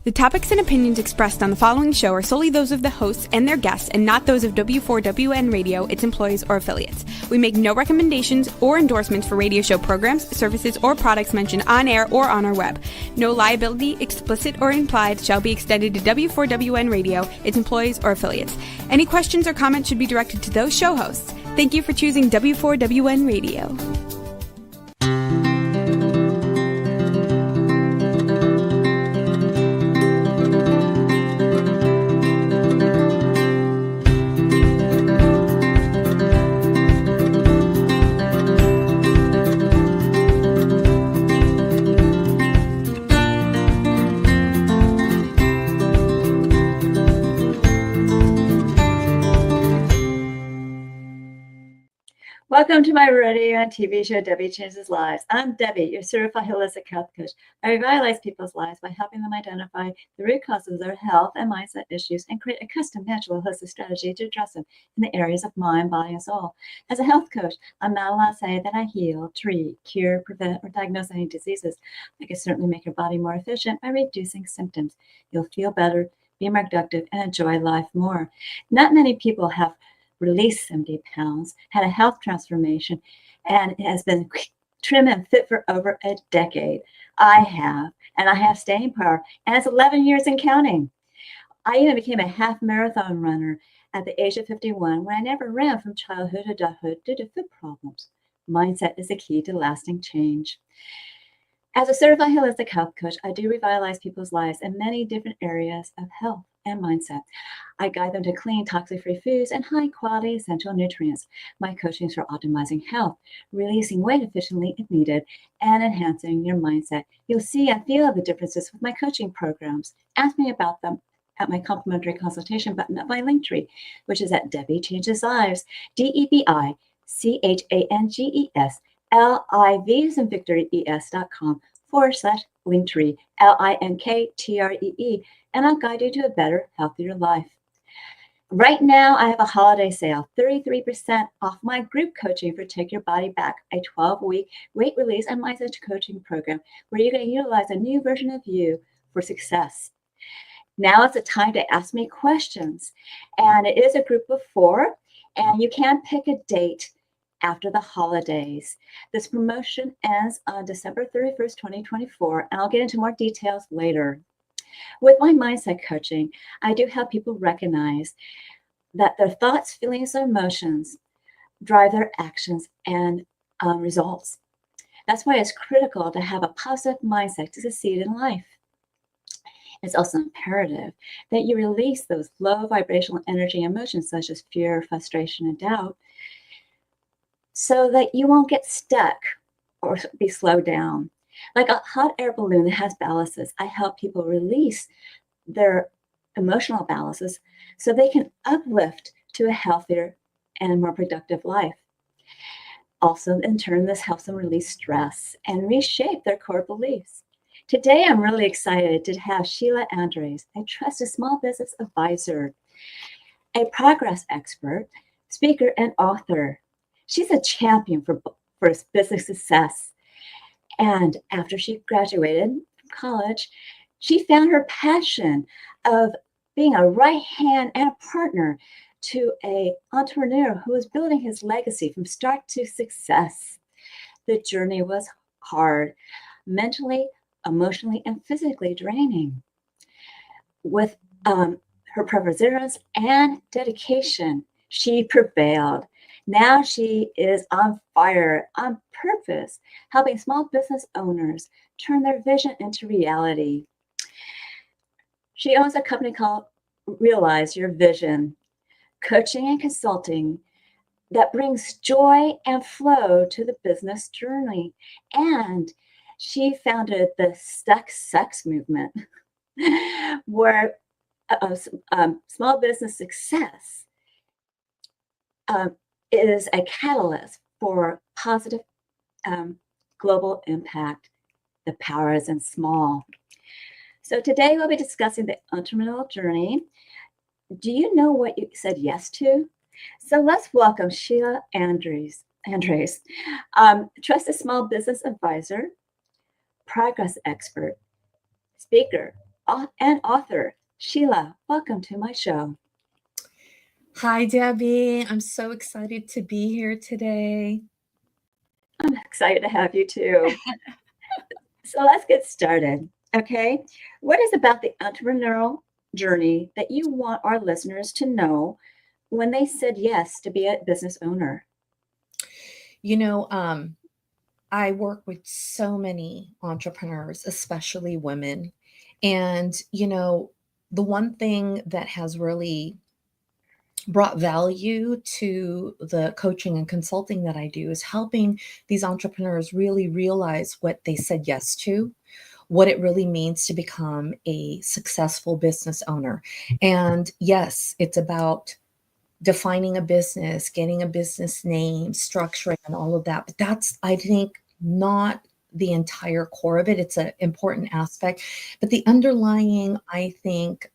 The topics and opinions expressed on the following show are solely those of the hosts and their guests and not those of W4WN Radio, its employees, or affiliates. We make no recommendations or endorsements for radio show programs, services, or products mentioned on air or on our web. No liability, explicit or implied, shall be extended to W4WN Radio, its employees, or affiliates. Any questions or comments should be directed to those show hosts. Thank you for choosing W4WN Radio. Welcome to my radio and TV show, Debi Changes Lives. I'm Debi, your certified holistic health coach. I revitalize people's lives by helping them identify the root causes of their health and mindset issues and create a custom natural holistic strategy to address them in the areas of mind, body, and soul. As a health coach, I'm not allowed to say that I heal, treat, cure, prevent, or diagnose any diseases. I can certainly make your body more efficient by reducing symptoms. You'll feel better, be more productive, and enjoy life more. Not many people have released 70 pounds, had a health transformation, and it has been trim and fit for over a decade. I have, and I have staying power, and it's 11 years and counting. I even became a half marathon runner at the age of 51 when I never ran from childhood to adulthood due to foot problems. Mindset is the key to lasting change. As a certified holistic health coach, I do revitalize people's lives in many different areas of health and mindset. I guide them to clean, toxic-free foods and high-quality essential nutrients. My coaching is for optimizing health, releasing weight efficiently if needed, and enhancing your mindset. You'll see and feel the differences with my coaching programs. Ask me about them at my complimentary consultation button at my Linktree, which is at Debi Changes Lives, DebiChangesLives, as in Victory, ES.com/Linktree, LINKTREE, and I'll guide you to a better, healthier life. Right now, I have a holiday sale, 33% off my group coaching for Take Your Body Back, a 12-week weight release and mindset coaching program where you're going to utilize a new version of you for success. Now is the time to ask me questions, and it is a group of 4, and you can pick a date after the holidays. This promotion ends on December 31st, 2024, and I'll get into more details later. With my mindset coaching, I do help people recognize that their thoughts, feelings, and emotions drive their actions and results. That's why it's critical to have a positive mindset to succeed in life. It's also imperative that you release those low vibrational energy emotions such as fear, frustration, and doubt so that you won't get stuck or be slowed down. Like a hot air balloon that has ballasts, I help people release their emotional ballasts so they can uplift to a healthier and more productive life. Also, in turn, this helps them release stress and reshape their core beliefs. Today, I'm really excited to have Sheila Andres, a trusted small business advisor, a progress expert, speaker, and author. She's a champion for business success. And after she graduated from college, she found her passion of being a right hand and a partner to an entrepreneur who was building his legacy from start to success. The journey was hard, mentally, emotionally, and physically draining. With her perseverance and dedication, she prevailed. Now she is on fire, on purpose, helping small business owners turn their vision into reality. She owns a company called Realize Your Vision, coaching and consulting that brings joy and flow to the business journey. And she founded the Stuck Sucks movement, where small business success is a catalyst for positive global impact. The power is in small. So today we'll be discussing the entrepreneurial journey. Do you know what you said yes to? So let's welcome Sheila Andres, trusted small business advisor, progress expert, speaker, and author. Sheila, welcome to my show. Hi, Debbie. I'm so excited to be here today. I'm excited to have you too. So let's get started. Okay. What is about the entrepreneurial journey that you want our listeners to know when they said yes to be a business owner? I work with so many entrepreneurs, especially women. And, the one thing that has really brought value to the coaching and consulting that I do is helping these entrepreneurs really realize what they said yes to, what it really means to become a successful business owner. And yes, it's about defining a business, getting a business name, structuring, and all of that. But that's, I think, not the entire core of it. It's an important aspect. But the underlying, I think,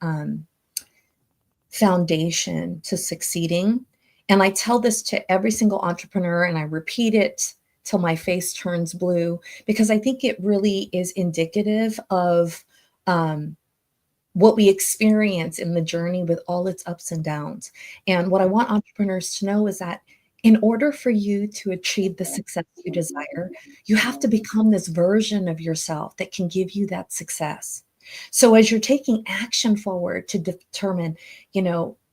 foundation to succeeding, and I tell this to every single entrepreneur and I repeat it till my face turns blue, because I think it really is indicative of what we experience in the journey with all its ups and downs. And what I want entrepreneurs to know is that in order for you to achieve the success you desire, you have to become this version of yourself that can give you that success. So as you're taking action forward to determine,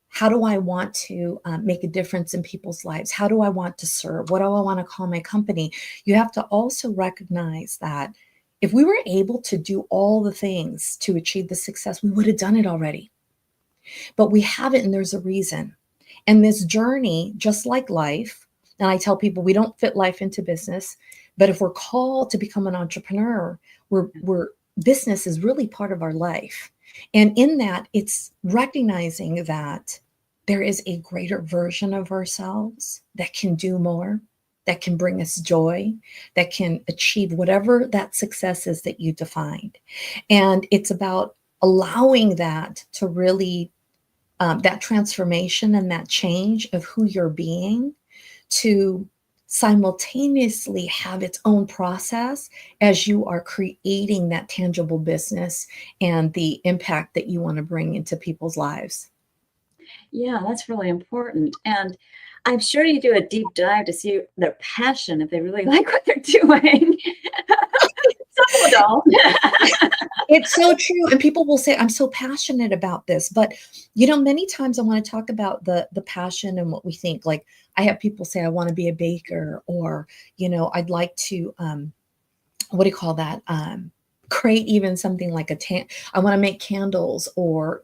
how do I want to make a difference in people's lives? How do I want to serve? What do I want to call my company? You have to also recognize that if we were able to do all the things to achieve the success, we would have done it already. But we haven't, and there's a reason. And this journey, just like life, and I tell people we don't fit life into business, but if we're called to become an entrepreneur, business is really part of our life. And in that, it's recognizing that there is a greater version of ourselves that can do more, that can bring us joy, that can achieve whatever that success is that you defined. And it's about allowing that to really, that transformation and that change of who you're being to simultaneously have its own process as you are creating that tangible business and the impact that you want to bring into people's lives. Yeah, that's really important. And I'm sure you do a deep dive to see their passion, if they really like what they're doing. Some people don't. It's so true. And people will say, I'm so passionate about this. But, many times I want to talk about the passion and what we think. Like I have people say, I want to be a baker, or, I'd like to, what do you call that? Create even something like I want to make candles, or,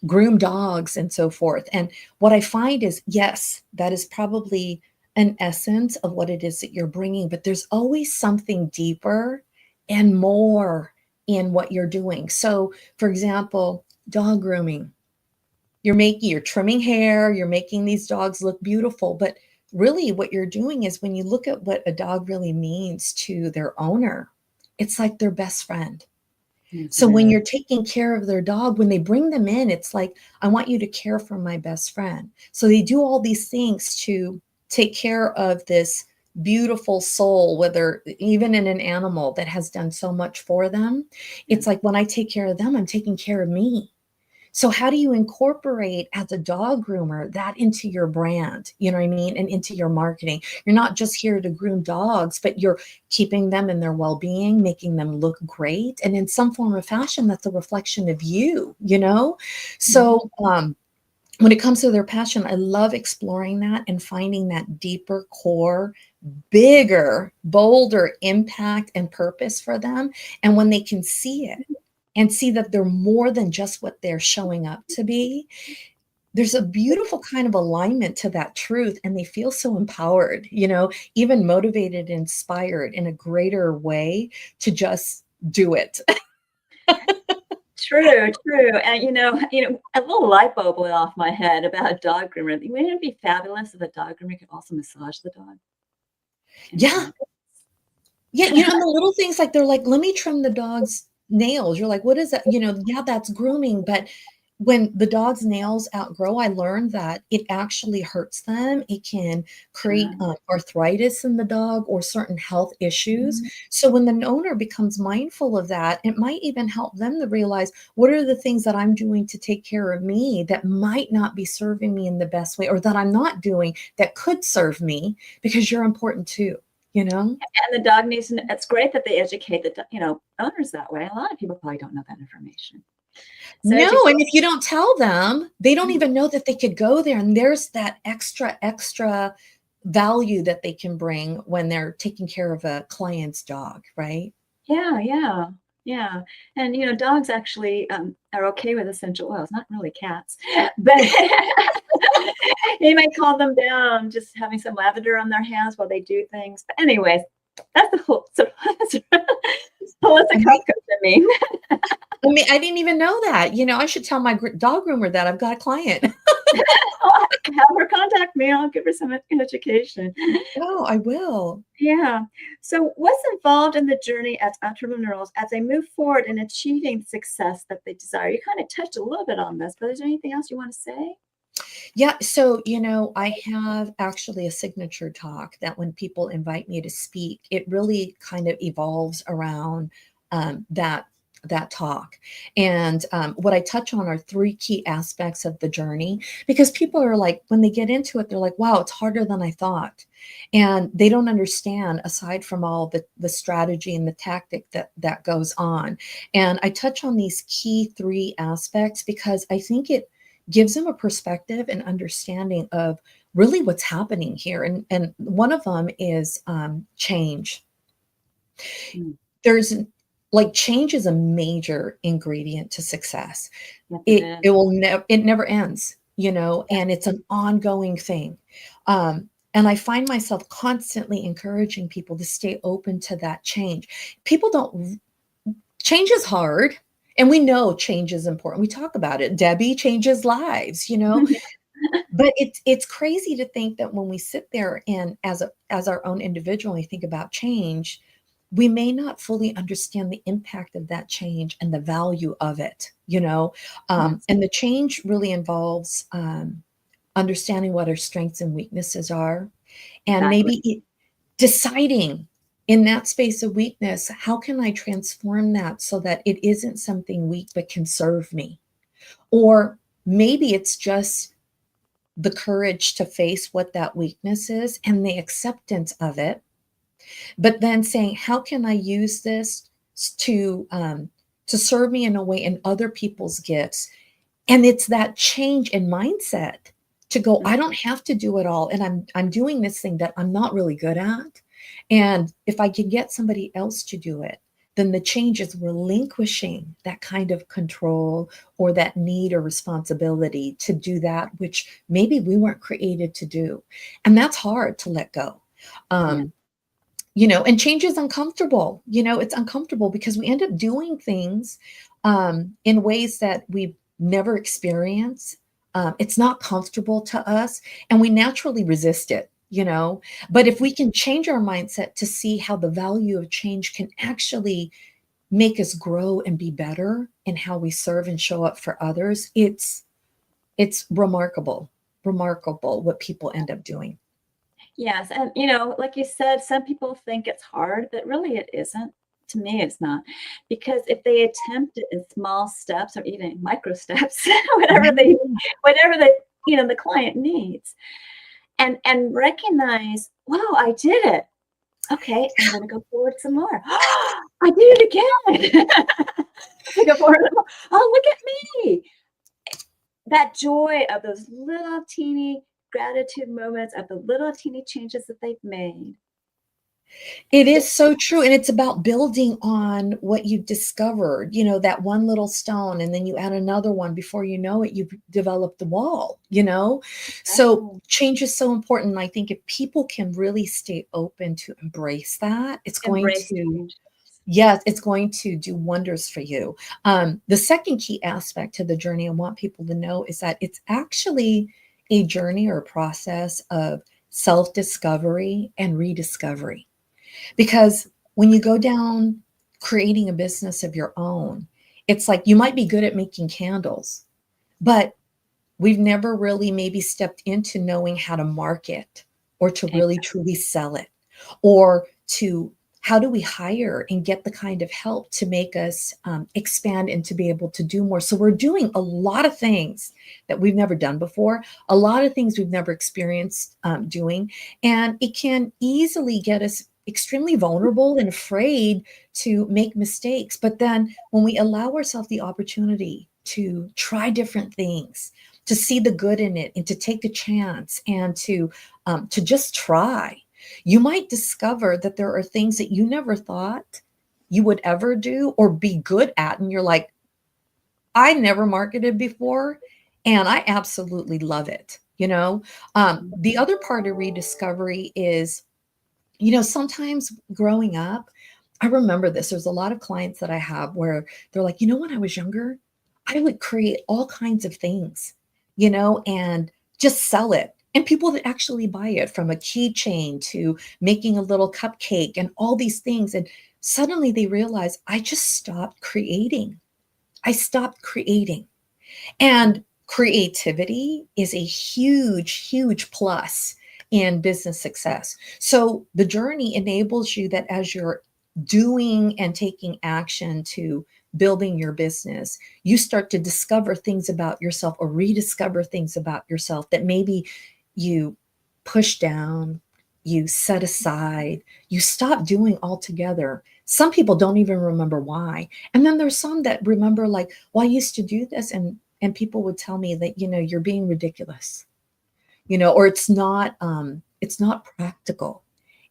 groom dogs and so forth. And what I find is, yes, that is probably an essence of what it is that you're bringing, but there's always something deeper and more in what you're doing. So for example, dog grooming, you're trimming hair, you're making these dogs look beautiful, but really what you're doing is, when you look at what a dog really means to their owner, it's like their best friend. So when you're taking care of their dog, when they bring them in, it's like, I want you to care for my best friend. So they do all these things to take care of this beautiful soul, whether even in an animal that has done so much for them. It's like, when I take care of them, I'm taking care of me. So how do you incorporate, as a dog groomer, that into your brand, you know what I mean? And into your marketing? You're not just here to groom dogs, but you're keeping them in their well-being, making them look great. And in some form or fashion, that's a reflection of you, So when it comes to their passion, I love exploring that and finding that deeper core, bigger, bolder impact and purpose for them. And when they can see it, and see that they're more than just what they're showing up to be, there's a beautiful kind of alignment to that truth. And they feel so empowered, even motivated, inspired in a greater way to just do it. True. And a little light bulb went off my head about a dog groomer. Wouldn't it be fabulous if a dog groomer could also massage the dog? Yeah. Yeah. And the little things, like they're like, let me trim the dog's nails. You're like, what is that? Yeah, that's grooming. But when the dog's nails outgrow, I learned that it actually hurts them. It can create arthritis in the dog or certain health issues. Mhm. So when the owner becomes mindful of that, it might even help them to realize, what are the things that I'm doing to take care of me that might not be serving me in the best way, or that I'm not doing that could serve me, because you're important too, you know? And the dog needs to, it's great that they educate the, owners that way. A lot of people probably don't know that information. So No, educate. and if you don't tell them, they don't even know that they could go there. And there's that extra value that they can bring when they're taking care of a client's dog, right? Yeah, yeah, yeah. And dogs actually are okay with essential oils, not really cats, but you might calm them down just having some lavender on their hands while they do things. But anyways, that's the whole holistic And health coach I mean. I mean, I didn't even know that. I should tell my dog groomer that I've got a client. Have her contact me. I'll give her some education. Oh, I will. Yeah. So what's involved in the journey as entrepreneurs as they move forward in achieving success that they desire? You kind of touched a little bit on this, but is there anything else you want to say? Yeah. So, I have actually a signature talk that when people invite me to speak, it really kind of evolves around that talk. And what I touch on are three key aspects of the journey, because people are like, when they get into it, they're like, wow, it's harder than I thought. And they don't understand, aside from all the strategy and the tactic that goes on. And I touch on these key three aspects because I think it gives them a perspective and understanding of really what's happening here. And one of them is change. Mm. There's like, change is a major ingredient to success. Yes, It never ends, and it's an ongoing thing. And I find myself constantly encouraging people to stay open to that change. Change is hard. And we know change is important. We talk about it. Debi changes lives, but it's crazy to think that when we sit there and as our own individual, we think about change, we may not fully understand the impact of that change and the value of it, Yes. and the change really involves understanding what our strengths and weaknesses are, and Exactly. maybe deciding in that space of weakness, how can I transform that so that it isn't something weak but can serve me? Or maybe it's just the courage to face what that weakness is and the acceptance of it, but then saying, how can I use this to serve me in a way in other people's gifts? And it's that change in mindset to go, I don't have to do it all, and I'm doing this thing that I'm not really good at, and if I can get somebody else to do it, then the change is relinquishing that kind of control or that need or responsibility to do that which maybe we weren't created to do. And that's hard to let go. And change is uncomfortable. It's uncomfortable because we end up doing things in ways that we've never experienced. It's not comfortable to us, and we naturally resist it. But if we can change our mindset to see how the value of change can actually make us grow and be better in how we serve and show up for others, it's remarkable what people end up doing. Yes. And, like you said, some people think it's hard, but really it isn't. To me, it's not. Because if they attempt it in small steps or even micro steps, whatever the client needs, and recognize, wow, I did it. Okay, I'm going to go forward some more. I did it again. I go forward. Oh, look at me. That joy of those little teeny gratitude moments, of the little teeny changes that they've made. It is so true. And it's about building on what you've discovered, that one little stone, and then you add another one. Before you know it, you've developed the wall, So change is so important. And I think if people can really stay open to embrace that, it's going to do wonders for you. The second key aspect to the journey I want people to know is that it's actually a journey or a process of self-discovery and rediscovery. Because when you go down creating a business of your own, it's like you might be good at making candles, but we've never really maybe stepped into knowing how to market or to really truly sell it, or to how do we hire and get the kind of help to make us expand and to be able to do more. So we're doing a lot of things that we've never done before, a lot of things we've never experienced doing. And it can easily get us extremely vulnerable and afraid to make mistakes. But then when we allow ourselves the opportunity to try different things, to see the good in it, and to take a chance, and to just try, you might discover that there are things that you never thought you would ever do or be good at. And you're like, I never marketed before, and I absolutely love it. The other part of rediscovery is, sometimes growing up, I remember this. There's a lot of clients that I have where they're like, when I was younger, I would create all kinds of things, and just sell it. And people that actually buy it, from a keychain to making a little cupcake and all these things. And suddenly they realize, I just stopped creating. I stopped creating. And creativity is a huge, huge plus in business success. So the journey enables you that as you're doing and taking action to building your business, you start to discover things about yourself or rediscover things about yourself that maybe you push down, you set aside, you stop doing altogether. Some people don't even remember why. And then there's some that remember, like, well, I used to do this, and people would tell me that, you're being ridiculous, or it's not practical.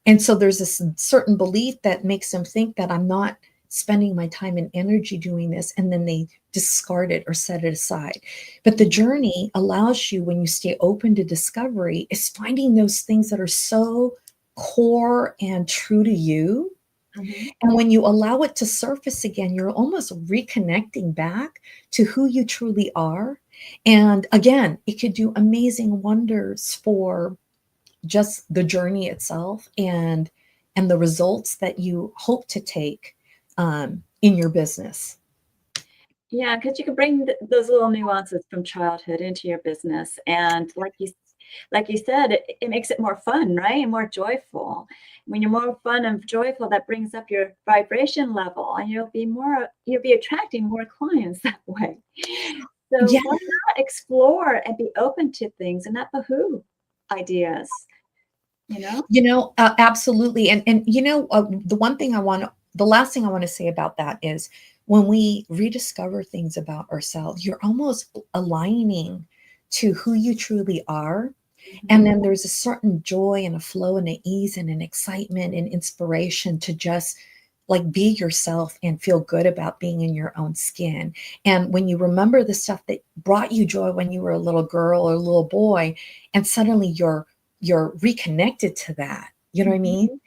And so there's this certain belief that makes them think that I'm not spending my time and energy doing this, and then they discard it or set it aside. But the journey allows you, when you stay open to discovery, is finding those things that are so core and true to you. Mm-hmm. And when you allow it to surface again, you're almost reconnecting back to who you truly are. And again, it could do amazing wonders for just the journey itself and the results that you hope to take in your business. Yeah, because you can bring those little nuances from childhood into your business. And like you said, it makes it more fun, right? And more joyful. When you're more fun and joyful, that brings up your vibration level, and you'll be attracting more clients that way. So Yeah. why not explore and be open to things and not behoove ideas? Absolutely. And the last thing I want to say about that is, when we rediscover things about ourselves, you're almost aligning to who you truly are. Mm-hmm. And then there's a certain joy and a flow and an ease and an excitement and inspiration to just like be yourself and feel good about being in your own skin. And when you remember the stuff that brought you joy when you were a little girl or a little boy, and suddenly you're reconnected to that, you know what I mean?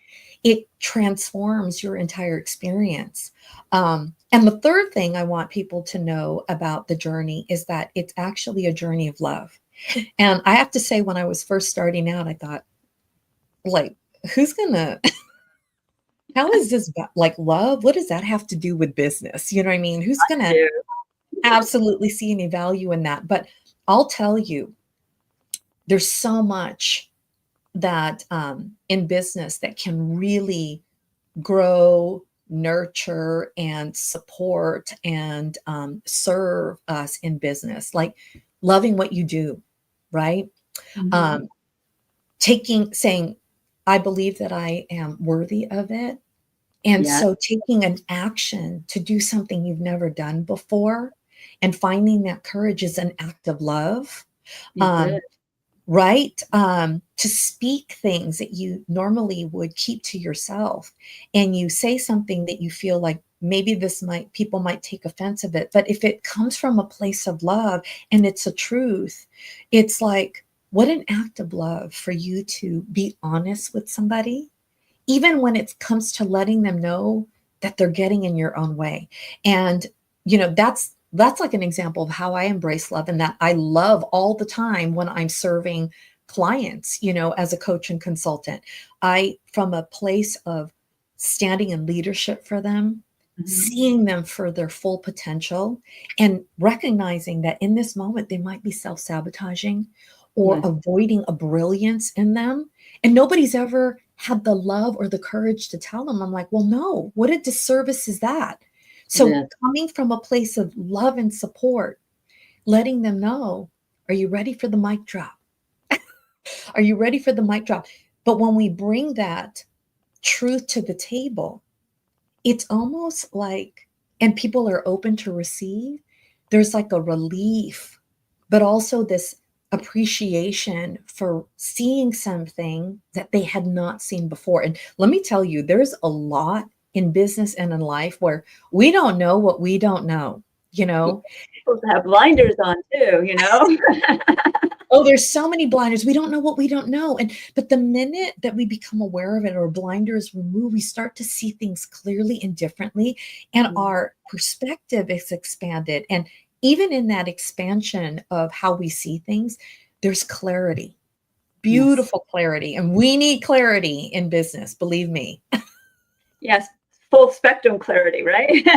It transforms your entire experience. And the third thing I want people to know about the journey is that it's actually a journey of love. And I have to say, when I was first starting out, I thought, like, how is this like love? What does that have to do with business? You know what I mean? Who's going to absolutely see any value in that? But I'll tell you, there's so much that in business that can really grow, nurture, and support and serve us in business, like loving what you do, right? Mm-hmm. Saying, I believe that I am worthy of it. And so taking an action to do something you've never done before and finding that courage is an act of love. Right? To speak things that you normally would keep to yourself, and you say something that you feel like maybe people might take offense of it. But if it comes from a place of love and it's a truth, it's like, what an act of love for you to be honest with somebody, even when it comes to letting them know that they're getting in your own way. And, that's like an example of how I embrace love, and that I love all the time when I'm serving clients, as a coach and consultant. From a place of standing in leadership for them, seeing them for their full potential and recognizing that in this moment they might be self-sabotaging or Yes. avoiding a brilliance in them. And nobody's ever had the love or the courage to tell them. I'm like, well, no, what a disservice is that? So Yes. coming from a place of love and support, letting them know, are you ready for the mic drop? Are you ready for the mic drop? But when we bring that truth to the table, it's almost like, and people are open to receive, there's like a relief, but also this appreciation for seeing something that they had not seen before. And let me tell you, there's a lot in business and in life where we don't know what we don't know, you Yeah, know? supposed to have blinders on too, you know? Oh, there's so many blinders. We don't know what we don't know. And but the minute that we become aware of it or blinders remove, we start to see things clearly and differently. And Mm. our perspective is expanded. And even in that expansion of how we see things, there's clarity, Yes. beautiful clarity. And we need clarity in business, believe me. Yes. Full spectrum clarity, right?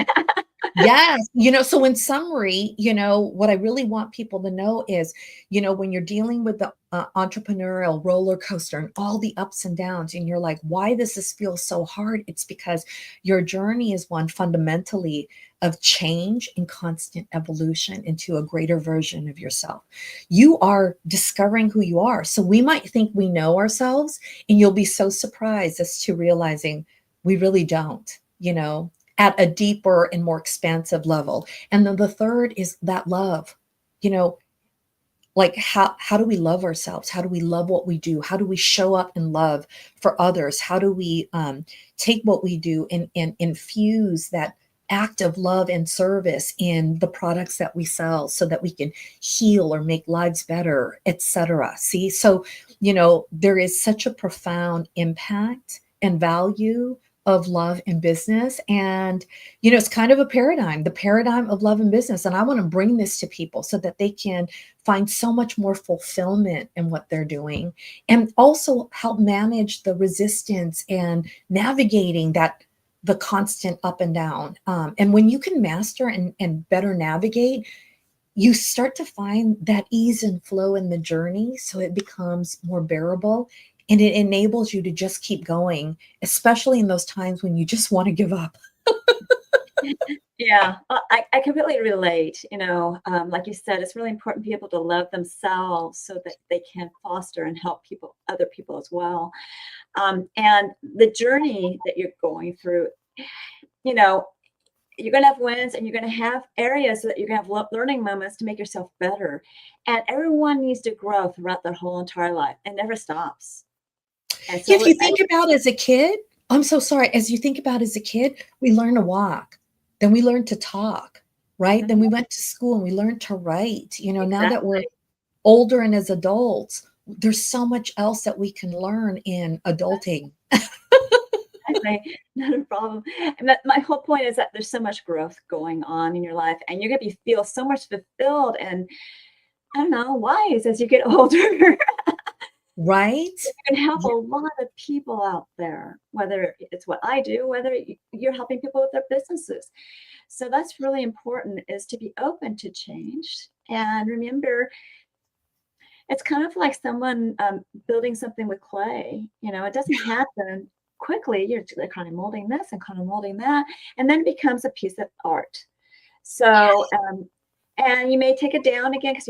Yes. So in summary, what I really want people to know is, when you're dealing with the entrepreneurial roller coaster and all the ups and downs, and you're like, why does this feel so hard? It's because your journey is one fundamentally of change and constant evolution into a greater version of yourself. You are discovering who you are. So we might think we know ourselves, and you'll be so surprised as to realizing we really don't, at a deeper and more expansive level. And then the third is that love, you know, like how do we love ourselves? How do we love what we do? How do we show up in love for others? How do we take what we do and infuse that act of love and service in the products that we sell so that we can heal or make lives better, etc. See, so there is such a profound impact and value of love in business. And it's kind of the paradigm of love in business. And I want to bring this to people so that they can find so much more fulfillment in what they're doing, and also help manage the resistance and navigating the constant up and down. And when you can master and better navigate, you start to find that ease and flow in the journey. So it becomes more bearable and it enables you to just keep going, especially in those times when you just want to give up. Yeah, I completely relate. Like you said, it's really important for people to love themselves so that they can foster and help other people as well. And the journey that you're going through, you know, you're going to have wins and you're going to have areas that you're going to have learning moments to make yourself better. And everyone needs to grow throughout their whole entire life. It never stops. And If so you think about as a kid, I'm so sorry. As you think about as a kid, we learn to walk, then we learn to talk, right? Then we went to school and we learned to write. Now that we're exactly. older and as adults, there's so much else that we can learn in adulting. Exactly. Not a problem. And my whole point is that there's so much growth going on in your life, and you're going to feel so much fulfilled and I don't know, wise as you get older. You Right? can help a Yeah. lot of people out there, whether it's what I do, whether you're helping people with their businesses. So that's really important, is to be open to change. And remember, it's kind of like someone building something with clay. It doesn't happen quickly. They're kind of molding this and kind of molding that, and then it becomes a piece of art. So, and you may take it down again because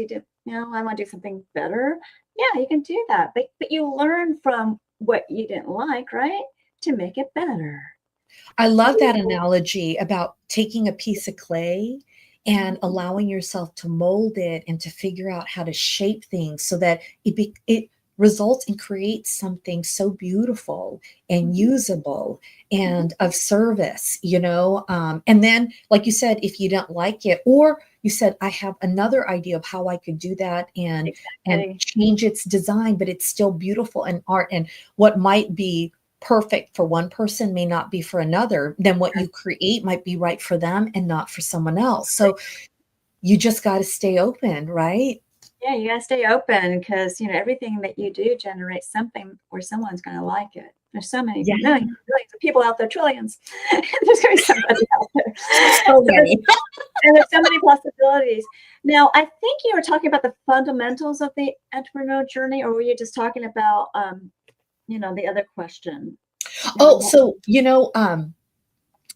I want to do something better. Yeah, you can do that. But you learn from what you didn't like, right? To make it better. I love that analogy about taking a piece of clay and allowing yourself to mold it and to figure out how to shape things so that it results and creates something so beautiful and Mhm. usable and of service, and then, like you said, if you don't like it, or you said, I have another idea of how I could do that and Exactly. change its design, but it's still beautiful and art, and what might be perfect for one person may not be for another, then what you create might be right for them and not for someone else. So you just got to stay open, right? Yeah, you gotta stay open because everything that you do generates something where someone's gonna like it. There's so many Yeah. millions, billions of people out there, trillions. There's going to be somebody out there. So many. And there's so many possibilities. Now, I think you were talking about the fundamentals of the entrepreneurial journey, or were you just talking about, the other question? Oh, so,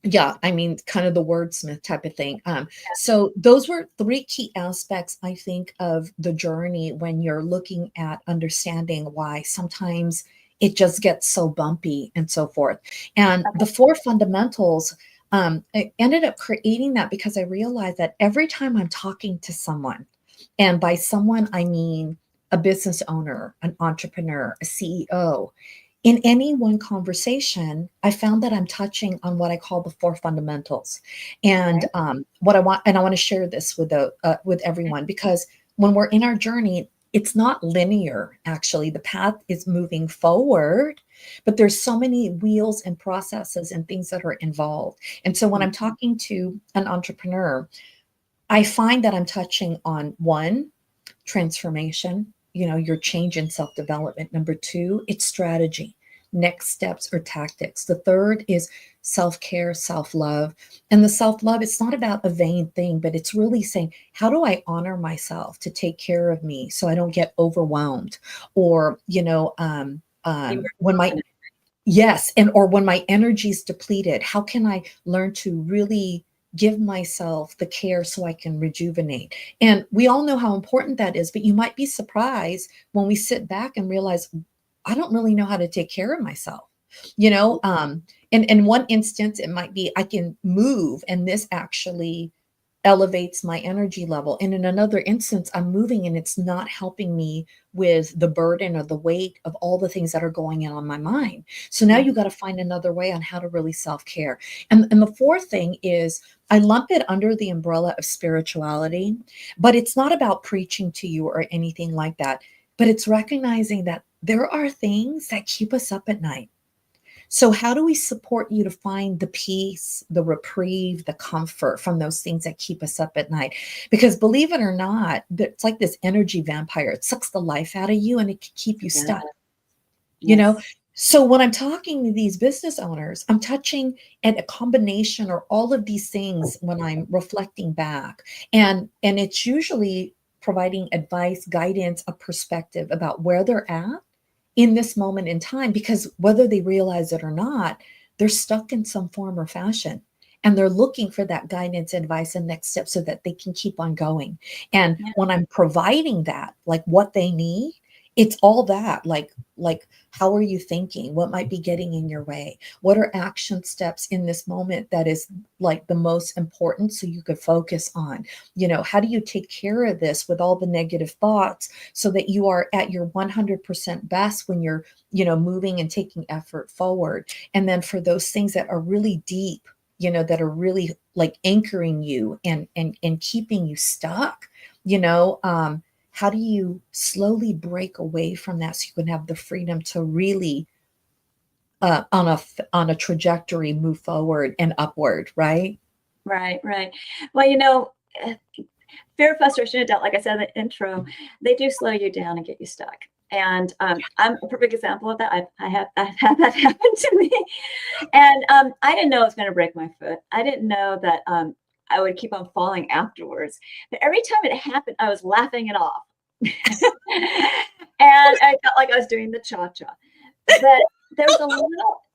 yeah, I mean, kind of the wordsmith type of thing. So those were three key aspects, I think, of the journey when you're looking at understanding why sometimes it just gets so bumpy and so forth. And the four fundamentals, I ended up creating that because I realized that every time I'm talking to someone, and by someone, I mean a business owner, an entrepreneur, a CEO, in any one conversation, I found that I'm touching on what I call the four fundamentals. And what I want, and I want to share this with everyone, because when we're in our journey, it's not linear. Actually, the path is moving forward, but there's so many wheels and processes and things that are involved. And so when I'm talking to an entrepreneur, I find that I'm touching on one, transformation, your change in self-development. Number two, it's strategy, next steps or tactics. The third is self-care, self-love. And the self-love, it's not about a vain thing, but it's really saying, how do I honor myself to take care of me so I don't get overwhelmed? Or, when my, yes, or when my energy is depleted, how can I learn to really give myself the care so I can rejuvenate? And we all know how important that is, but you might be surprised when we sit back and realize, I don't really know how to take care of myself. In one instance, it might be I can move and this actually elevates my energy level. And in another instance, I'm moving and it's not helping me with the burden or the weight of all the things that are going on my mind. So now you got to find another way on how to really self-care. And the fourth thing is I lump it under the umbrella of spirituality, but it's not about preaching to you or anything like that, but it's recognizing that there are things that keep us up at night. So how do we support you to find the peace, the reprieve, the comfort from those things that keep us up at night? Because believe it or not, it's like this energy vampire. It sucks the life out of you and it can keep you stuck. So when I'm talking to these business owners, I'm touching at a combination or all of these things when I'm reflecting back. And it's usually providing advice, guidance, a perspective about where they're at in this moment in time, because whether they realize it or not, they're stuck in some form or fashion. And they're looking for that guidance, advice, and next step so that they can keep on going. And when I'm providing that, like what they need, it's all that, like, how are you thinking? What might be getting in your way? What are action steps in this moment that is like the most important so you could focus on? How do you take care of this with all the negative thoughts so that you are at your 100% best when you're, moving and taking effort forward? And then for those things that are really deep, that are really like anchoring you and keeping you stuck, how do you slowly break away from that so you can have the freedom to really on a trajectory move forward and upward, right? Right. Well, fear, frustration, and doubt, like I said in the intro, they do slow you down and get you stuck. And I'm a perfect example of that. I have had that happen to me. And I didn't know I was going to break my foot. I didn't know that I would keep on falling afterwards. But every time it happened, I was laughing it off. And I felt like I was doing the cha-cha. But there was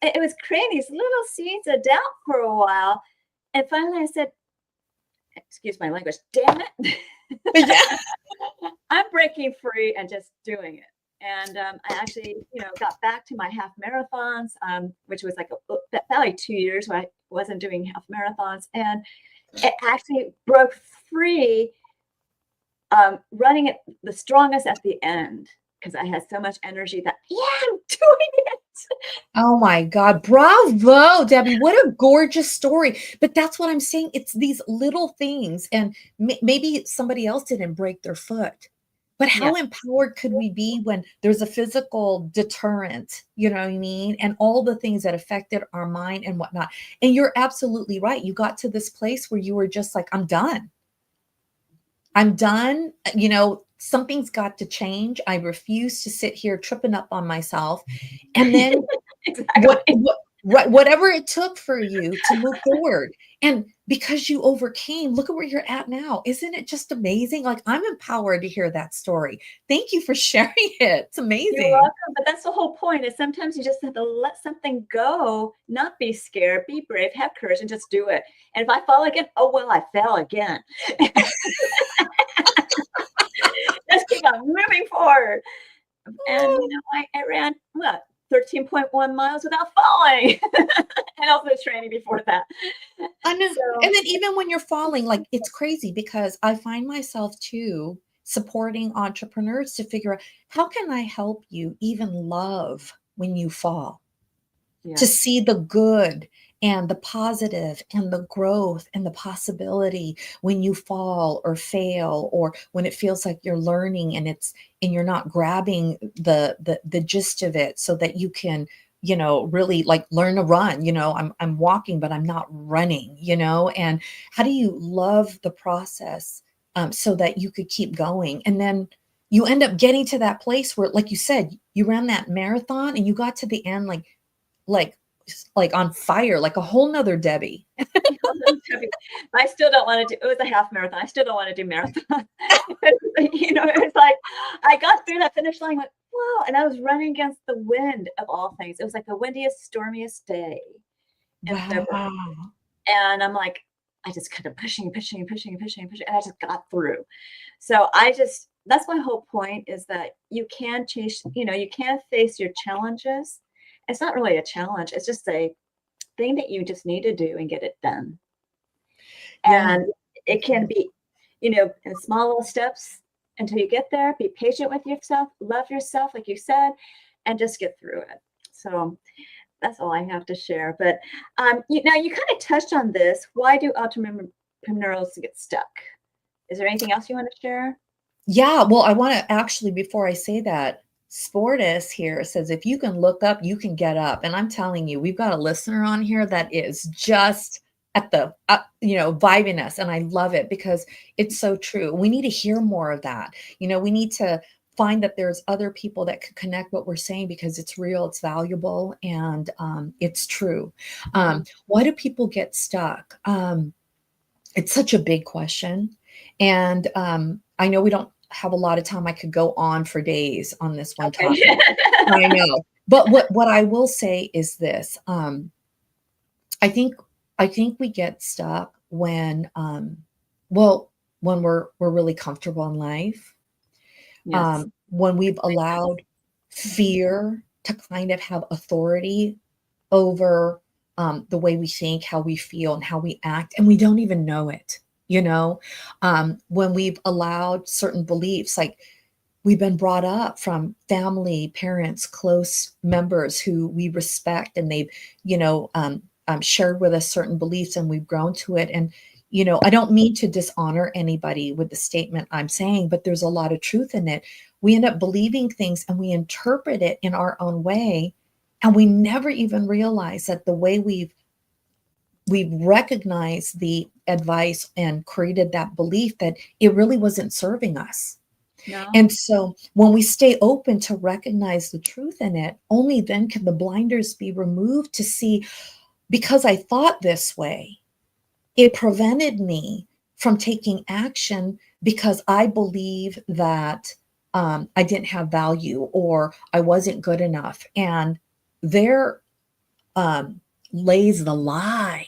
it was creating these little seeds of doubt for a while. And finally I said, excuse my language, damn it. I'm breaking free and just doing it. And I actually, got back to my half marathons, which was like about 2 years where I wasn't doing half marathons. And it actually broke free, running it the strongest at the end because I had so much energy that, I'm doing it. Oh my God. Bravo, Debbie. What a gorgeous story. But that's what I'm saying. It's these little things. And maybe somebody else didn't break their foot. But how empowered could we be when there's a physical deterrent, you know what I mean? And all the things that affected our mind and whatnot. And you're absolutely right. You got to this place where you were just like, I'm done. Something's got to change. I refuse to sit here tripping up on myself. And then Exactly. Whatever it took for you to move forward. And because you overcame, look at where you're at now. Isn't it just amazing? Like, I'm empowered to hear that story. Thank you for sharing it. It's You're amazing. welcome, but that's the whole point, is sometimes you just have to let something go, not be scared, be brave, have courage, and just do it. And if I fall again, oh, well, I fell again. Just keep on moving forward. And, I ran, what, 13.1 miles without falling, and also training before that. I know. So, And then even when you're falling, like, it's crazy because I find myself too supporting entrepreneurs to figure out, how can I help you even love when you fall? To yes, see the good and the positive and the growth and the possibility when you fall or fail, or when it feels like you're learning and you're not grabbing the gist of it, so that you can, really, like, learn to run. I'm walking, but I'm not running. And how do you love the process, so that you could keep going? And then you end up getting to that place where, like you said, you ran that marathon and you got to the end, like like on fire, like a whole nother Debbie. I still don't want to do, it was a half marathon. I still don't want to do marathon. It's like I got through that finish line, went, wow, and I was running against the wind of all things. It was like the windiest, stormiest day in February. Wow. And I'm like, I just kept pushing and pushing and pushing and pushing and pushing, and I just got through. So that's my whole point, is that you can change, you can face your challenges. It's not really a challenge. It's just a thing that you just need to do and get it done. Yeah. And it can be, in small little steps until you get there. Be patient with yourself, love yourself, like you said, and just get through it. So that's all I have to share. But now you kind of touched on this. Why do entrepreneurs get stuck? Is there anything else you want to share? Yeah. Well, I want to actually, before I say that, Sportus here says, if you can look up, you can get up. And I'm telling you, we've got a listener on here that is just at the, vibing us. And I love it because it's so true. We need to hear more of that. We need to find that there's other people that can connect what we're saying, because it's real, it's valuable, and it's true. Why do people get stuck? It's such a big question. And I know we don't have a lot of time. I could go on for days on this one Okay. topic. I know. But what I will say is this. I think we get stuck when when we're really comfortable in life. Yes. When we've allowed fear to kind of have authority over the way we think, how we feel, and how we act, and we don't even know it. When we've allowed certain beliefs, like we've been brought up from family, parents, close members who we respect, and they've, shared with us certain beliefs, and we've grown to it. And, I don't mean to dishonor anybody with the statement I'm saying, but there's a lot of truth in it. We end up believing things and we interpret it in our own way. And we never even realize that the way we've recognized the advice and created that belief, that it really wasn't serving us. No. And so when we stay open to recognize the truth in it, only then can the blinders be removed to see, because I thought this way, it prevented me from taking action because I believe that I didn't have value or I wasn't good enough. And there lays the lie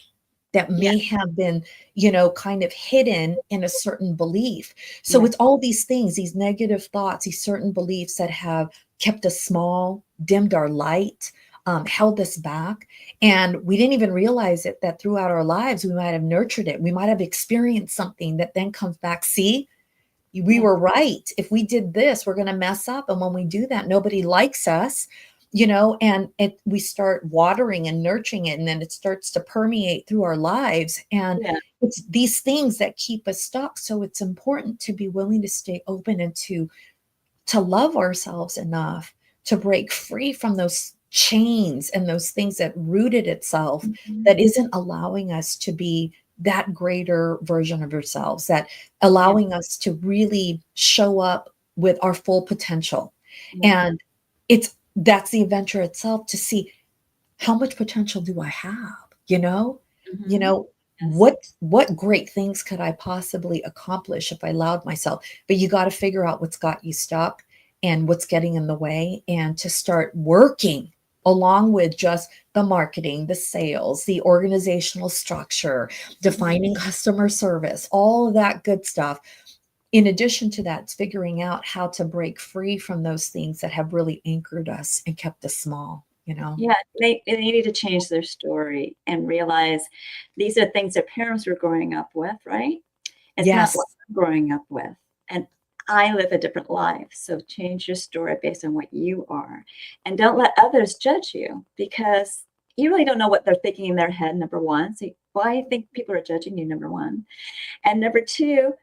that may have been, kind of hidden in a certain belief. So it's all these things, these negative thoughts, these certain beliefs that have kept us small, dimmed our light, held us back. And we didn't even realize it, that throughout our lives, we might have nurtured it. We might have experienced something that then comes back. See, we were right. If we did this, we're going to mess up. And when we do that, nobody likes us. And we start watering and nurturing it, and then it starts to permeate through our lives. And it's these things that keep us stuck. So it's important to be willing to stay open and to love ourselves enough to break free from those chains and those things that rooted itself, that isn't allowing us to be that greater version of ourselves, that allowing us to really show up with our full potential. And that's the adventure itself, to see how much potential do I have? You know, you Mhm. know, Yes. what great things could I possibly accomplish if I allowed myself? But you got to figure out what's got you stuck and what's getting in the way, and to start working along with just the marketing, the sales, the organizational structure, Mhm. defining customer service, all of that good stuff. In addition to that, it's figuring out how to break free from those things that have really anchored us and kept us small, you know? Yeah, they need to change their story and realize these are things their parents were growing up with, right? It's not what Yes. I'm growing up with, and I live a different life, so change your story based on what you are, and don't let others judge you because you really don't know what they're thinking in their head, number 1, so why do you think people are judging you, number 1? And number 2,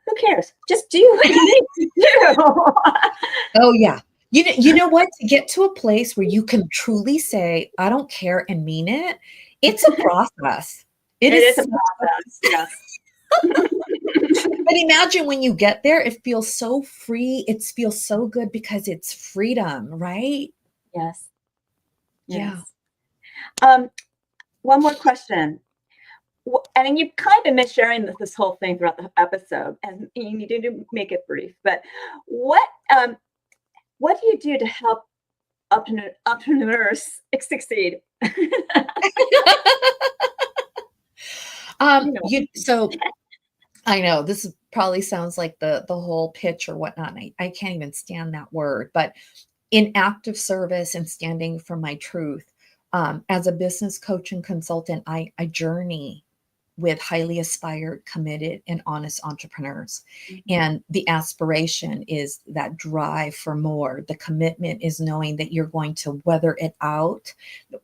who cares? Just do what you need to do. Oh, yeah. You know what? To get to a place where you can truly say, I don't care and mean it, it's a process. It It is is a such a, process, yes. but imagine when you get there, it feels so free. It feels so good because it's freedom, right? Yes, Yeah. yes. Um, one more question. And then you've kind of been sharing this whole thing throughout the episode, and you need to make it brief. But what um, what do you do to help entrepreneurs succeed? You know, So I know probably sounds like the whole pitch or whatnot. And I can't even stand that word, but in active service and standing for my truth, as a business coach and consultant, I journey with highly aspired, committed, and honest entrepreneurs. mhm, And the aspiration is that drive for more. The commitment is knowing that you're going to weather it out,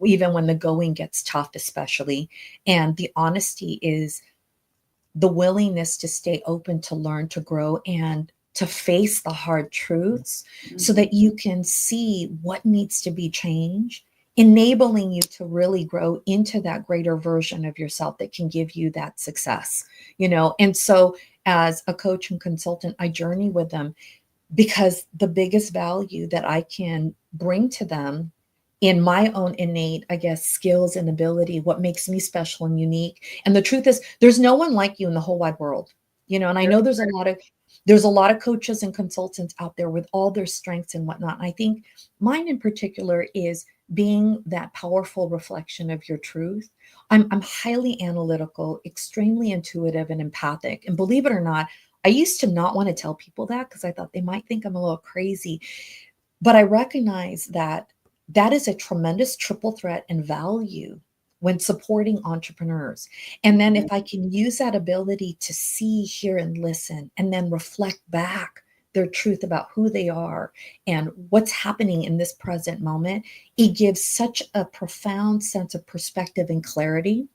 even when the going gets tough, especially. And the honesty is the willingness to stay open, to learn, to grow, and to face the hard truths so mhm. that you can see what needs to be changed, enabling you to really grow into that greater version of yourself that can give you that success, you know? And so, as a coach and consultant, I journey with them because the biggest value that I can bring to them in my own innate, I guess, skills and ability, what makes me special and unique. And the truth is, there's no one like you in the whole wide world, you know. And I know there's a lot of coaches and consultants out there with all their strengths and whatnot. And I think mine in particular is being that powerful reflection of your truth. I'm highly analytical, extremely intuitive and empathic. And believe it or not, I used to not want to tell people that because I thought they might think I'm a little crazy. But I recognize that that is a tremendous triple threat and value when supporting entrepreneurs. And then if I can use that ability to see, hear, and listen, and then reflect back their truth about who they are and what's happening in this present moment, it gives such a profound sense of perspective and clarity.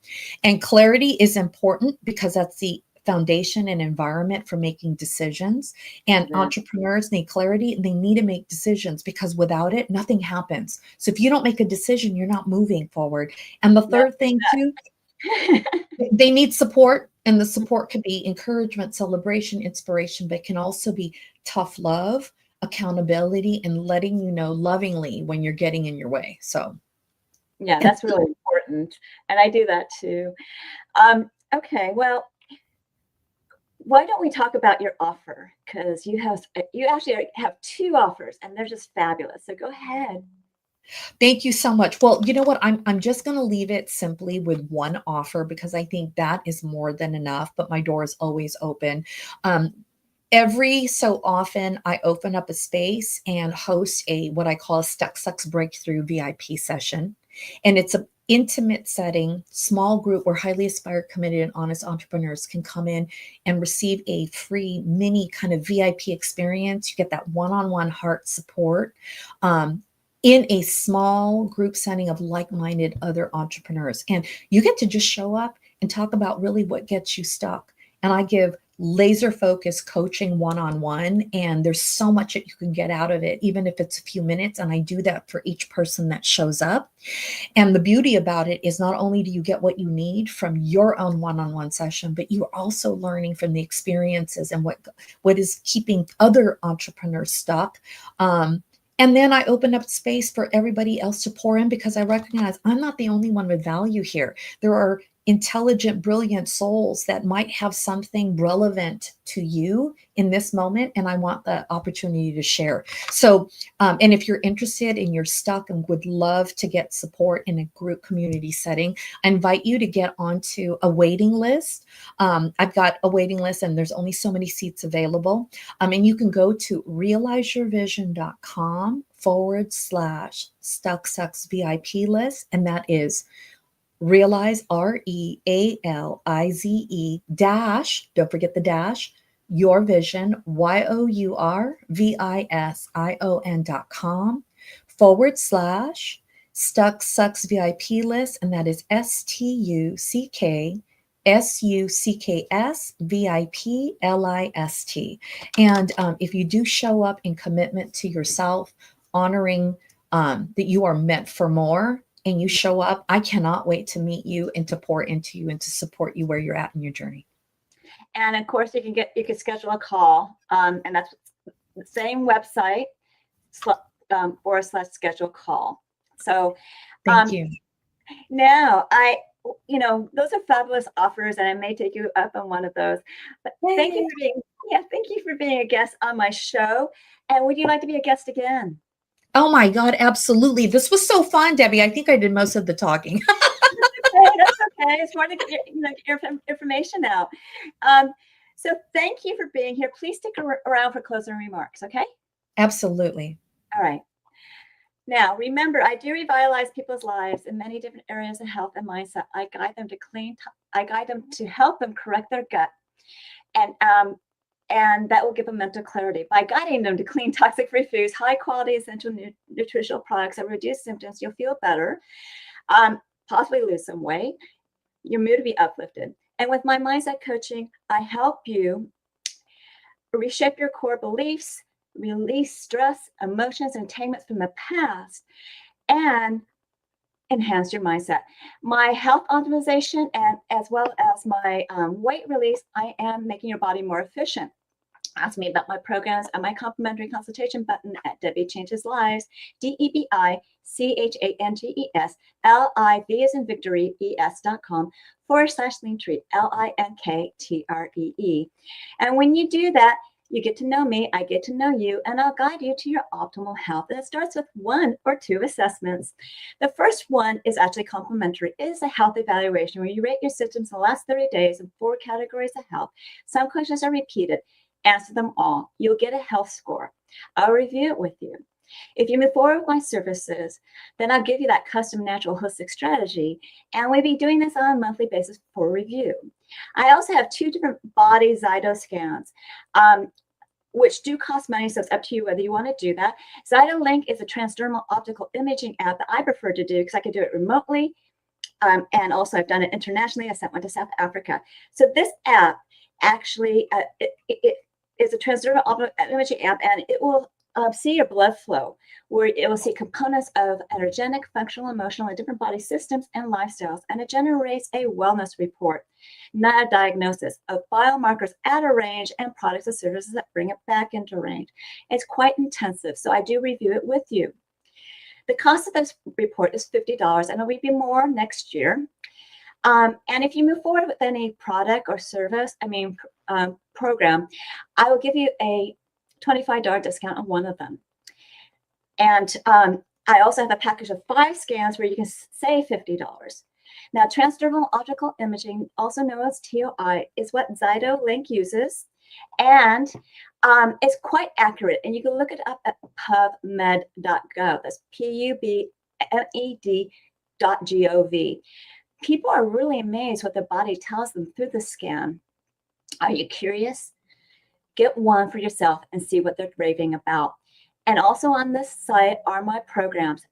And clarity is important because that's the foundation and environment for making decisions. And Yeah, entrepreneurs need clarity and they need to make decisions because without it, nothing happens. So if you don't make a decision, you're not moving forward. And the yeah. third thing, too, they need support. And the support can be encouragement, celebration, inspiration, but can also be tough love, accountability, and letting you know lovingly when you're getting in your way. So, Yeah, and that's really important, and I do that too. Okay, well, why don't we talk about your offer? Because you actually have 2 offers, and they're just fabulous. So go ahead. thank you so much. Well, you know what? I'm just going to leave it simply with one offer because I think that is more than enough, but my door is always open. Um, every so often I open up a space and host a what I call a Stuck Sucks Breakthrough VIP session. And it's an intimate setting, small group where highly aspired, committed, and honest entrepreneurs can come in and receive a free mini kind of VIP experience. You get that one-on-one heart support. In a small group setting of like-minded other entrepreneurs. And you get to just show up and talk about really what gets you stuck. And I give laser focused coaching one-on-one, and there's so much that you can get out of it, even if it's a few minutes. And I do that for each person that shows up. And the beauty about it is not only do you get what you need from your own one-on-one session, but you're also learning from the experiences and what is keeping other entrepreneurs stuck. And then I open up space for everybody else to pour in, because I recognize I'm not the only one with value here. There are intelligent, brilliant souls that might have something relevant to you in this moment, and I want the opportunity to share. So, and if you're interested and you're stuck and would love to get support in a group community setting, I invite you to get onto a waiting list. I've got a waiting list, and there's only so many seats available. And you can go to realizeyourvision.com/stuck VIP list, and that is Realize, REALIZE dash, don't forget the dash, your vision, yourvision.com/stuck sucks VIP list, and that is STUCKSVIP list. And if you do show up in commitment to yourself, honoring that you are meant for more, and you show up, I cannot wait to meet you and to pour into you and to support you where you're at in your journey. And of course, you can schedule a call, and that's the same website /schedule call. So Thank you. Now those are fabulous offers, and I may take you up on one of those. But thank you for being a guest on my show. And would you like to be a guest again? Oh my God, absolutely. This was so fun, Debbie. I think I did most of the talking. That's okay. It's more to get your information out. So thank you for being here. Please stick around for closing remarks, okay? Absolutely. All right. Now, remember, I do revitalize people's lives in many different areas of health and mindset. I guide them to help them correct their gut. And that will give them mental clarity. By guiding them to clean, toxic-free foods, high-quality essential nutritional products that reduce symptoms, you'll feel better, possibly lose some weight. Your mood will be uplifted. And with my mindset coaching, I help you reshape your core beliefs, release stress, emotions, and entanglements from the past, and enhance your mindset. My health optimization, and as well as my weight release, I am making your body more efficient. Ask me about my programs and my complimentary consultation button at Debi Changes Lives, DEBICHANGESLIV as in victory, ES.com/Linktree, LINKTREE. And when you do that, you get to know me, I get to know you, and I'll guide you to your optimal health. And it starts with 1 or 2 assessments. The first one is actually complimentary. It is a health evaluation where you rate your symptoms in the last 30 days in 4 categories of health. Some questions are repeated. Answer them all. You'll get a health score. I'll review it with you. If you move forward with my services, then I'll give you that custom natural holistic strategy, and we'll be doing this on a monthly basis for review. I also have 2 different body Zyto scans, which do cost money, so it's up to you whether you want to do that. ZytoLink is a transdermal optical imaging app that I prefer to do because I can do it remotely, and also I've done it internationally. I sent one to South Africa. So this app actually it is a transdermal optical imaging app, and it will see your blood flow, where it will see components of energetic, functional, emotional, and different body systems and lifestyles. And it generates a wellness report, not a diagnosis, of biomarkers at a range and products and services that bring it back into range. It's quite intensive, so I do review it with you. The cost of this report is $50, and it will be more next year. And if you move forward with any product or service, program, I will give you a $25 discount on one of them. And I also have a package of 5 scans where you can save $50. Now, transdermal optical imaging, also known as TOI, is what ZytoLink uses, and it's quite accurate. And you can look it up at pubmed.gov. That's PUBMED.gov. People are really amazed what their body tells them through the scan. Are you curious? Get one for yourself and see what they're raving about. And also on this site are my programs.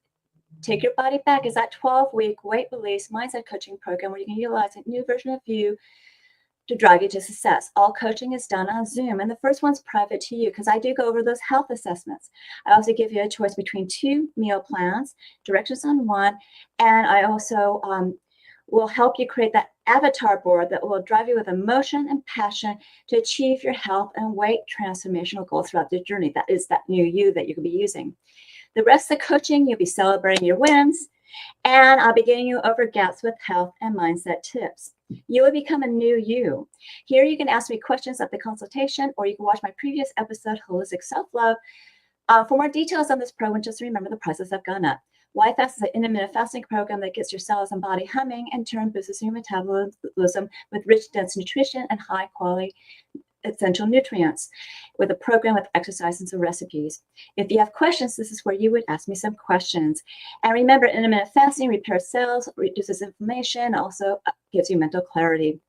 Take Your Body Back is that 12-week weight release mindset coaching program where you can utilize a new version of you to drive you to success. All coaching is done on Zoom, and the first one's private to you because I do go over those health assessments. I also give you a choice between 2 meal plans, directions on one, and I also will help you create that avatar board that will drive you with emotion and passion to achieve your health and weight transformational goals throughout the journey. That is that new you that you can be using. The rest of the coaching, you'll be celebrating your wins, and I'll be getting you over gaps with health and mindset tips. You will become a new you. Here you can ask me questions at the consultation, or you can watch my previous episode, Holistic Self-Love. For more details on this program, just remember the prices have gone up. YFast is an intermittent fasting program that gets your cells and body humming and turn boosts your metabolism with rich, dense nutrition and high quality essential nutrients, with a program with exercise and some recipes. If you have questions, this is where you would ask me some questions. And remember, intermittent fasting repairs cells, reduces inflammation, also gives you mental clarity.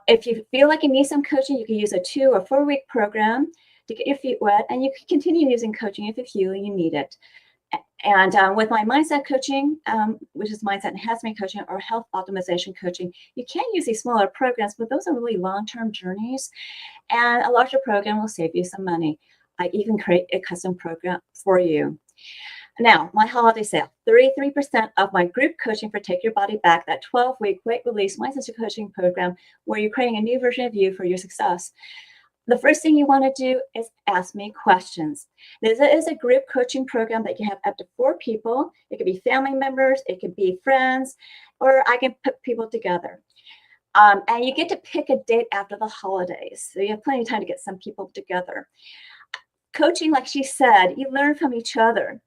If you feel like you need some coaching, you can use a 2 or 4 week program to get your feet wet, and you can continue using coaching if you feel you need it. And with my mindset coaching, which is mindset enhancement coaching or health optimization coaching, you can use these smaller programs, but those are really long-term journeys. And a larger program will save you some money. I even create a custom program for you. Now, my holiday sale, 33% of my group coaching for Take Your Body Back, that 12-week weight release mindset coaching program where you're creating a new version of you for your success. The first thing you want to do is ask me questions. This is a group coaching program that you have up to 4 people. It could be family members, it could be friends, or I can put people together. And you get to pick a date after the holidays. So you have plenty of time to get some people together. Coaching, like she said, you learn from each other.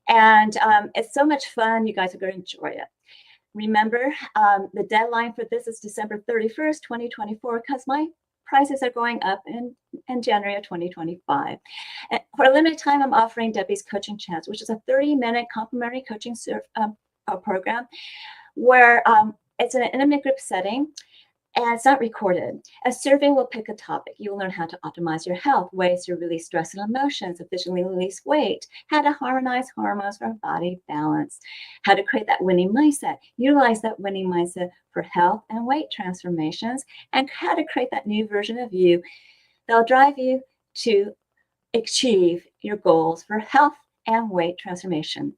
And it's so much fun. You guys are going to enjoy it. Remember, the deadline for this is December 31st, 2024, because my prices are going up in January of 2025. And for a limited time, I'm offering Debi's Coaching Chance, which is a 30-minute complimentary coaching program where it's in an intimate group setting and it's not recorded. A survey will pick a topic. You'll learn how to optimize your health, ways to release stress and emotions, efficiently release weight, how to harmonize hormones for body balance, how to create that winning mindset, utilize that winning mindset for health and weight transformations, and how to create that new version of you that'll drive you to achieve your goals for health and weight transformation.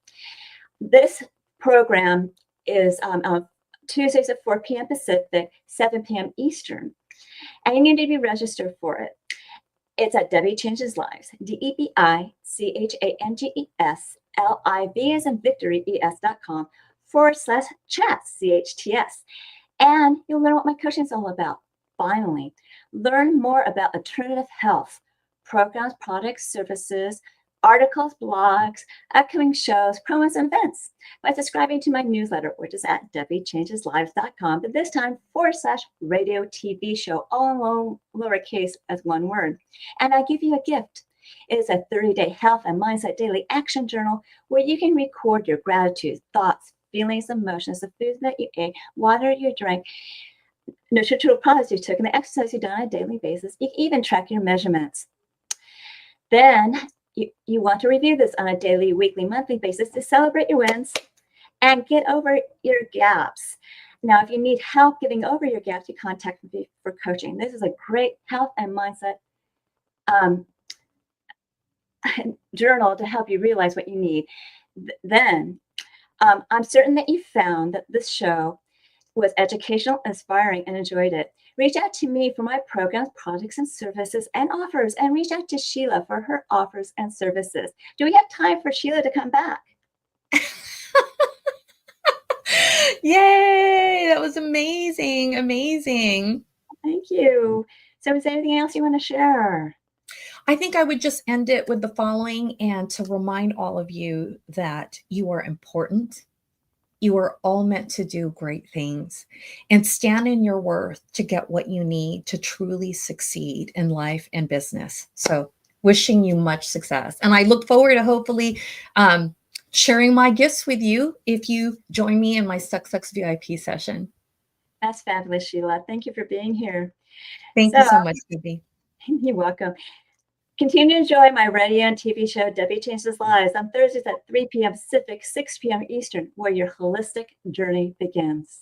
This program is Tuesdays at 4 p.m. Pacific, 7 p.m. Eastern. And you need to be registered for it. It's at Debi Changes Lives, DebiChangesLives, as in victory, es.com/chats, CHTS. And you'll learn what my coaching is all about. Finally, learn more about alternative health, programs, products, services, articles, blogs, upcoming shows, promos, and events by subscribing to my newsletter, which is at DebiChangesLives.com, but this time /radio TV show, all in lowercase as one word. And I give you a gift. It is a 30-day health and mindset daily action journal where you can record your gratitude, thoughts, feelings, emotions, the foods that you ate, water you drank, nutritional products you took, and the exercise you've done on a daily basis. You can even track your measurements. Then you want to review this on a daily, weekly, monthly basis to celebrate your wins and get over your gaps. Now, if you need help getting over your gaps, you contact me for coaching. This is a great health and mindset journal to help you realize what you need. Then, I'm certain that you found that this show was educational, inspiring, and enjoyed it. Reach out to me for my programs, products, and services and offers, and reach out to Sheila for her offers and services. Do we have time for Sheila to come back? Yay! That was amazing. Amazing. Thank you. So is there anything else you want to share? I think I would just end it with the following and to remind all of you that you are important. You are all meant to do great things and stand in your worth to get what you need to truly succeed in life and business. So wishing you much success. And I look forward to hopefully sharing my gifts with you if you join me in my Success VIP session. That's fabulous, Sheila. Thank you for being here. Thank you so much, Debi. You're welcome. Continue to enjoy my radio and TV show, Debi Changes Lives, on Thursdays at 3 p.m. Pacific, 6 p.m. Eastern, where your holistic journey begins.